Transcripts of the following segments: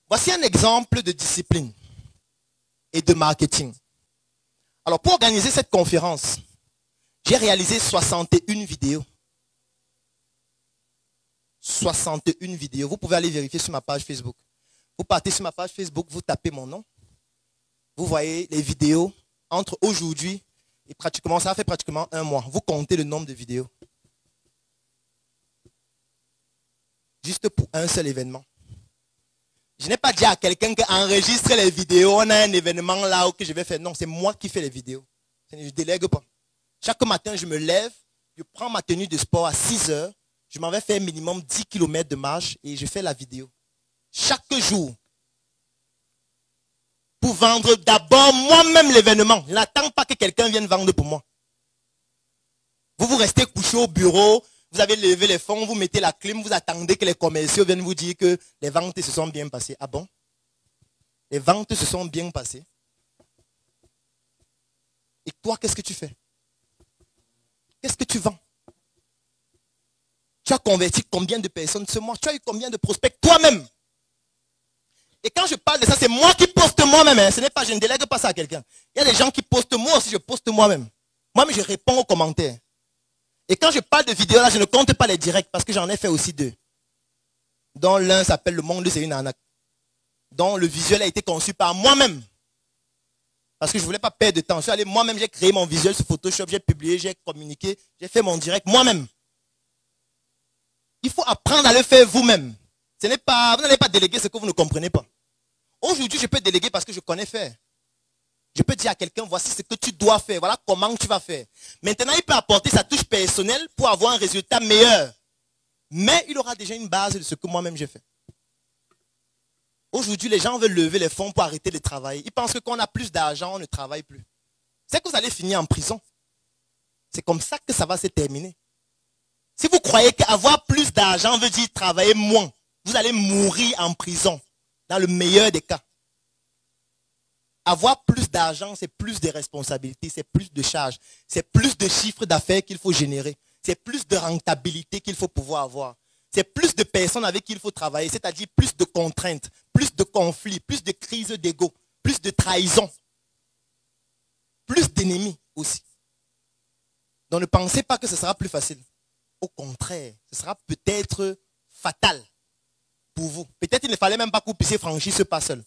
Voici un exemple de discipline et de marketing. Alors, pour organiser cette conférence, j'ai réalisé 61 vidéos. 61 vidéos. Vous pouvez aller vérifier sur ma page Facebook. Vous partez sur ma page Facebook, vous tapez mon nom. Vous voyez les vidéos entre aujourd'hui et pratiquement, ça fait pratiquement un mois. Vous comptez le nombre de vidéos. Juste pour un seul événement. Je n'ai pas dit à quelqu'un qu'enregistre les vidéos, on a un événement là où que je vais faire. Non, c'est moi qui fais les vidéos. Je ne délègue pas. Chaque matin, je me lève, je prends ma tenue de sport à 6 heures, je m'en vais faire minimum 10 km de marche et je fais la vidéo. Chaque jour. Pour vendre d'abord moi-même l'événement. Je n'attends pas que quelqu'un vienne vendre pour moi. Vous restez couché au bureau, vous avez levé les fonds, vous mettez la clim, vous attendez que les commerciaux viennent vous dire que les ventes se sont bien passées. Ah bon? Les ventes se sont bien passées. Et toi, qu'est-ce que tu fais? Qu'est-ce que tu vends? Tu as converti combien de personnes ce mois? Tu as eu combien de prospects toi-même? Et quand je parle de ça, c'est moi qui poste moi-même. Hein. Ce n'est pas, je ne délègue pas ça à quelqu'un. Il y a des gens qui postent, moi aussi je poste moi-même. Moi-même, je réponds aux commentaires. Et quand je parle de vidéos, là, je ne compte pas les directs parce que j'en ai fait aussi 2. Dont l'un s'appelle Le Monde, c'est une arnaque. Dont le visuel a été conçu par moi-même. Parce que je ne voulais pas perdre de temps. Je suis allé moi-même, j'ai créé mon visuel sur Photoshop, j'ai publié, j'ai communiqué, j'ai fait mon direct moi-même. Il faut apprendre à le faire vous-même. Ce n'est pas, vous n'allez pas déléguer ce que vous ne comprenez pas. Aujourd'hui, je peux déléguer parce que je connais faire. Je peux dire à quelqu'un, voici ce que tu dois faire, voilà comment tu vas faire. Maintenant, il peut apporter sa touche personnelle pour avoir un résultat meilleur. Mais il aura déjà une base de ce que moi-même j'ai fait. Aujourd'hui, les gens veulent lever les fonds pour arrêter de travailler. Ils pensent que quand on a plus d'argent, on ne travaille plus. C'est que vous allez finir en prison. C'est comme ça que ça va se terminer. Si vous croyez qu'avoir plus d'argent veut dire travailler moins, vous allez mourir en prison, dans le meilleur des cas. Avoir plus d'argent, c'est plus de responsabilités, c'est plus de charges, c'est plus de chiffres d'affaires qu'il faut générer, c'est plus de rentabilité qu'il faut pouvoir avoir, c'est plus de personnes avec qui il faut travailler, c'est-à-dire plus de contraintes, plus de conflits, plus de crises d'ego, plus de trahison, plus d'ennemis aussi. Donc ne pensez pas que ce sera plus facile. Au contraire, ce sera peut-être fatal pour vous. Peut-être il ne fallait même pas que vous puissiez franchir ce pas seul.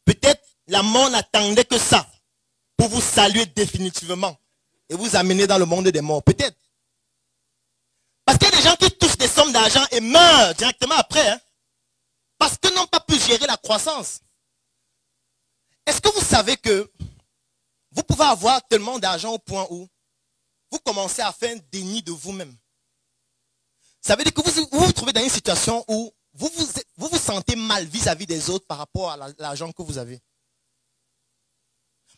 Peut-être la mort n'attendait que ça pour vous saluer définitivement et vous amener dans le monde des morts. Peut-être. Parce qu'il y a des gens qui touchent des sommes d'argent et meurent directement après. Hein, parce qu'ils n'ont pas pu gérer la croissance. Est-ce que vous savez que vous pouvez avoir tellement d'argent au point où vous commencez à faire un déni de vous-même? Ça veut dire que vous vous trouvez dans une situation où vous vous sentez mal vis-à-vis des autres par rapport à l'argent que vous avez.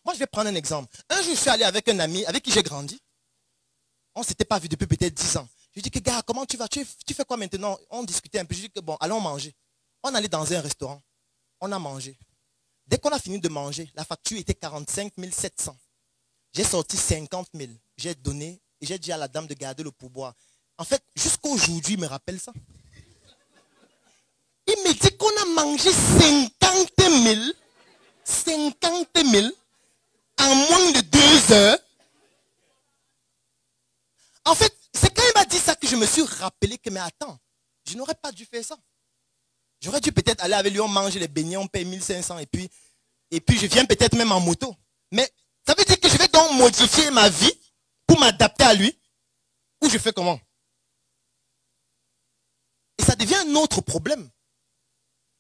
Moi, je vais prendre un exemple. Un jour, je suis allé avec un ami avec qui j'ai grandi. On ne s'était pas vu depuis peut-être 10 ans. Je lui dis que, gars, comment tu vas? Tu fais quoi maintenant? On discutait un peu. Je lui dis que, bon, allons manger. On allait dans un restaurant. On a mangé. Dès qu'on a fini de manger, la facture était 45 700. J'ai sorti 50 000. J'ai donné et j'ai dit à la dame de garder le pourboire. En fait, jusqu'aujourd'hui, il me rappelle ça. Il me dit qu'on a mangé 50 000. 50 000 en moins de 2 heures. En fait, c'est quand il m'a dit ça que je me suis rappelé que, mais attends, je n'aurais pas dû faire ça. J'aurais dû peut-être aller avec lui, on mange les beignets, on paye 1500 et puis je viens peut-être même en moto. Mais ça veut dire que je vais donc modifier ma vie pour m'adapter à lui. Ou je fais comment? Et ça devient un autre problème.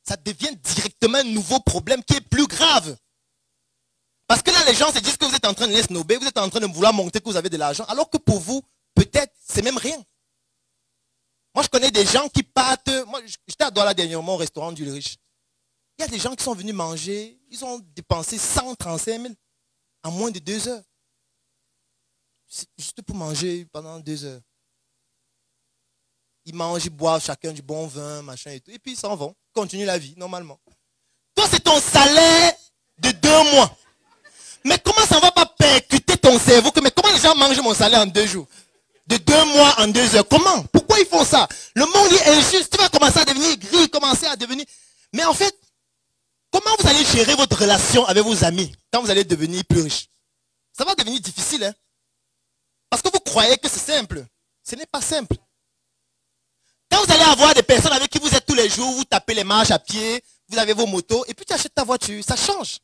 Ça devient directement un nouveau problème qui est plus grave. Parce que là, les gens se disent que vous êtes en train de les snober, vous êtes en train de vouloir montrer que vous avez de l'argent, alors que pour vous, peut-être, c'est même rien. Moi, je connais des gens qui partent. Moi, j'étais à Douala dernièrement au restaurant du Riche. Il y a des gens qui sont venus manger, ils ont dépensé 135 000 en moins de 2 heures. Juste pour manger pendant 2 heures. Ils mangent, ils boivent chacun du bon vin, machin et tout. Et puis ils s'en vont. Continuent la vie, normalement. Toi, c'est ton salaire de 2 mois. Mais comment ça ne va pas percuter ton cerveau? Mais comment les gens mangent mon salaire en 2 jours? De 2 mois en 2 heures. Comment? Pourquoi ils font ça? Le monde est injuste. Tu vas commencer à devenir gris, commencer à devenir... Mais en fait, Comment vous allez gérer votre relation avec vos amis quand vous allez devenir plus riche? Ça va devenir difficile, hein? Parce que vous croyez que c'est simple. Ce n'est pas simple. Quand vous allez avoir des personnes avec qui vous êtes tous les jours, vous tapez les marches à pied, vous avez vos motos, et puis tu achètes ta voiture, ça change.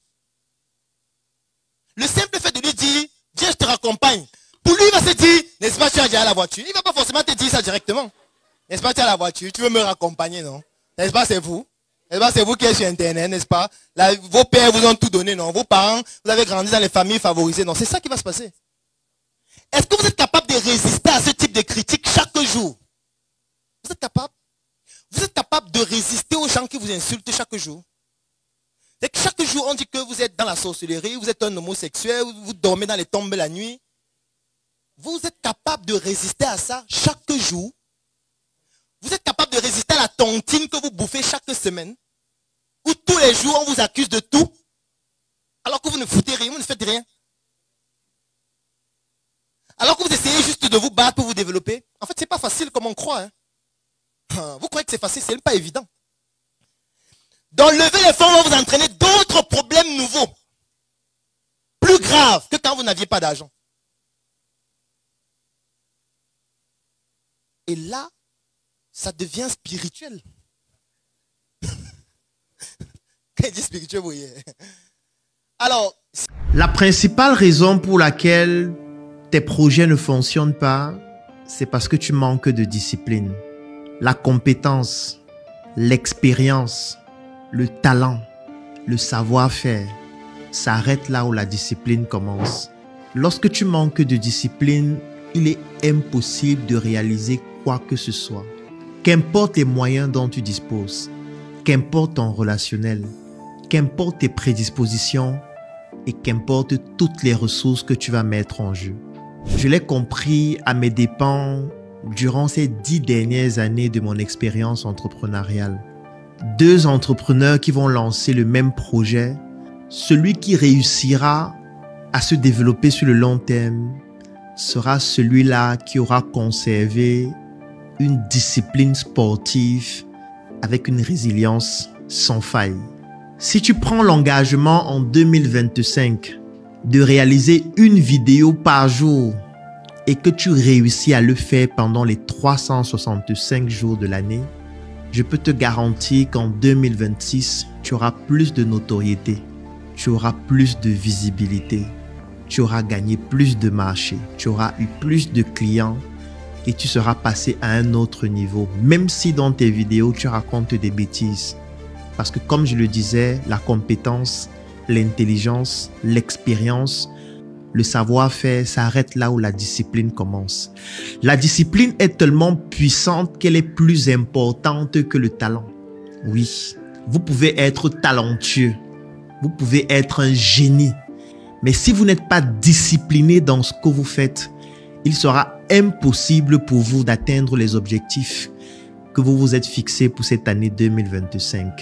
Le simple fait de lui dire, viens, je te raccompagne. Pour lui, il va se dire, n'est-ce pas, tu as déjà la voiture. Il ne va pas forcément te dire ça directement. N'est-ce pas, tu as la voiture, tu veux me raccompagner, non? N'est-ce pas, c'est vous? N'est-ce pas, c'est vous qui êtes sur Internet, n'est-ce pas? Là, vos pères vous ont tout donné, non? Vos parents, vous avez grandi dans les familles favorisées, non? C'est ça qui va se passer. Est-ce que vous êtes capable de résister à ce type de critiques chaque jour? Vous êtes capable? Vous êtes capable de résister aux gens qui vous insultent chaque jour? C'est que chaque jour, on dit que vous êtes dans la sorcellerie, vous êtes un homosexuel, vous dormez dans les tombes la nuit. Vous êtes capable de résister à ça chaque jour? Vous êtes capable de résister à la tontine que vous bouffez chaque semaine? Où tous les jours, on vous accuse de tout? Alors que vous ne foutez rien, vous ne faites rien. Alors que vous essayez juste de vous battre pour vous développer. En fait, ce n'est pas facile comme on croit. Hein. Vous croyez que c'est facile, ce n'est pas évident. Donc, lever les fonds va vous entraîner d'autres problèmes nouveaux. Plus graves que quand vous n'aviez pas d'argent. Et là, ça devient spirituel. Quand il dit spirituel, vous voyez. Alors, la principale raison pour laquelle tes projets ne fonctionnent pas, c'est parce que tu manques de discipline. La compétence, l'expérience, le talent, le savoir-faire s'arrête là où la discipline commence. Lorsque tu manques de discipline, il est impossible de réaliser quoi que ce soit. Qu'importe les moyens dont tu disposes, qu'importe ton relationnel, qu'importe tes prédispositions et qu'importe toutes les ressources que tu vas mettre en jeu. Je l'ai compris à mes dépens durant ces 10 dernières années de mon expérience entrepreneuriale. 2 entrepreneurs qui vont lancer le même projet, celui qui réussira à se développer sur le long terme sera celui-là qui aura conservé une discipline sportive avec une résilience sans faille. Si tu prends l'engagement en 2025 de réaliser une vidéo par jour et que tu réussis à le faire pendant les 365 jours de l'année, je peux te garantir qu'en 2026, tu auras plus de notoriété, tu auras plus de visibilité, tu auras gagné plus de marchés, tu auras eu plus de clients et tu seras passé à un autre niveau, même si dans tes vidéos, tu racontes des bêtises. Parce que comme je le disais, la compétence, l'intelligence, l'expérience, le savoir-faire s'arrête là où la discipline commence. La discipline est tellement puissante qu'elle est plus importante que le talent. Oui, vous pouvez être talentueux, vous pouvez être un génie, mais si vous n'êtes pas discipliné dans ce que vous faites, il sera impossible pour vous d'atteindre les objectifs que vous vous êtes fixés pour cette année 2025.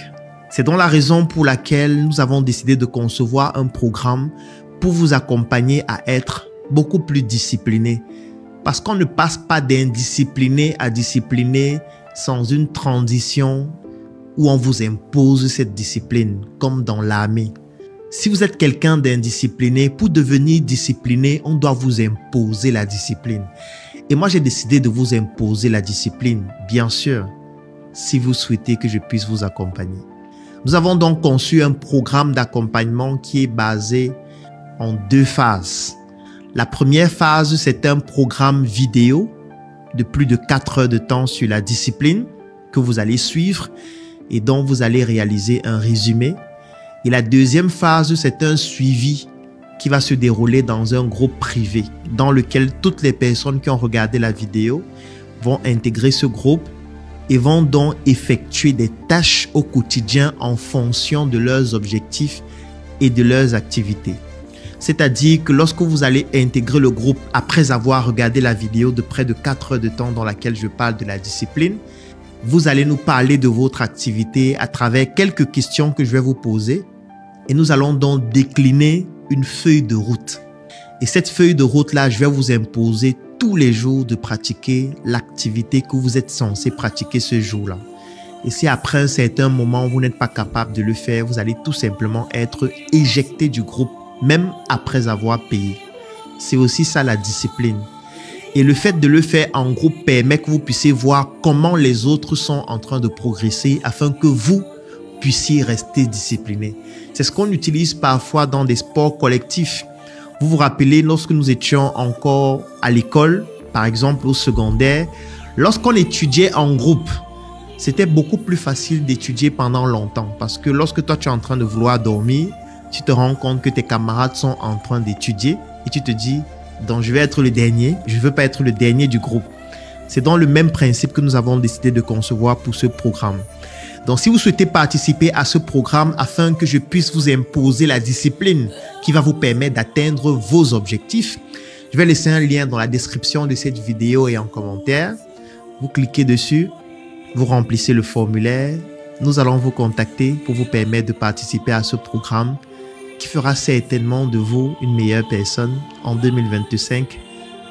C'est donc la raison pour laquelle nous avons décidé de concevoir un programme pour vous accompagner à être beaucoup plus discipliné. Parce qu'on ne passe pas d'indiscipliné à discipliné sans une transition où on vous impose cette discipline, comme dans l'armée. Si vous êtes quelqu'un d'indiscipliné, pour devenir discipliné, on doit vous imposer la discipline. Et moi, j'ai décidé de vous imposer la discipline, bien sûr, si vous souhaitez que je puisse vous accompagner. Nous avons donc conçu un programme d'accompagnement qui est basé en 2 phases. La première phase, c'est un programme vidéo de plus de 4 heures de temps sur la discipline que vous allez suivre et dont vous allez réaliser un résumé. Et la deuxième phase, c'est un suivi qui va se dérouler dans un groupe privé dans lequel toutes les personnes qui ont regardé la vidéo vont intégrer ce groupe et vont donc effectuer des tâches au quotidien en fonction de leurs objectifs et de leurs activités. C'est-à-dire que lorsque vous allez intégrer le groupe après avoir regardé la vidéo de près de 4 heures de temps dans laquelle je parle de la discipline, vous allez nous parler de votre activité à travers quelques questions que je vais vous poser et nous allons donc décliner une feuille de route. Et cette feuille de route-là, je vais vous imposer tous les jours de pratiquer l'activité que vous êtes censé pratiquer ce jour-là. Et si après un certain moment, vous n'êtes pas capable de le faire, vous allez tout simplement être éjecté du groupe, même après avoir payé. C'est aussi ça la discipline. Et le fait de le faire en groupe permet que vous puissiez voir comment les autres sont en train de progresser afin que vous puissiez rester discipliné. C'est ce qu'on utilise parfois dans des sports collectifs. Vous vous rappelez, lorsque nous étions encore à l'école, par exemple au secondaire, lorsqu'on étudiait en groupe, c'était beaucoup plus facile d'étudier pendant longtemps parce que lorsque toi tu es en train de vouloir dormir, tu te rends compte que tes camarades sont en train d'étudier et tu te dis, donc je vais être le dernier, je ne veux pas être le dernier du groupe. C'est dans le même principe que nous avons décidé de concevoir pour ce programme. Donc si vous souhaitez participer à ce programme afin que je puisse vous imposer la discipline qui va vous permettre d'atteindre vos objectifs, je vais laisser un lien dans la description de cette vidéo et en commentaire. Vous cliquez dessus. Vous remplissez le formulaire, nous allons vous contacter pour vous permettre de participer à ce programme qui fera certainement de vous une meilleure personne en 2025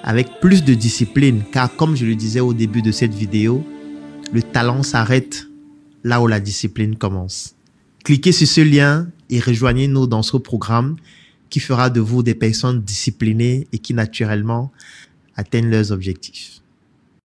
avec plus de discipline car comme je le disais au début de cette vidéo, le talent s'arrête là où la discipline commence. Cliquez sur ce lien et rejoignez-nous dans ce programme qui fera de vous des personnes disciplinées et qui naturellement atteignent leurs objectifs.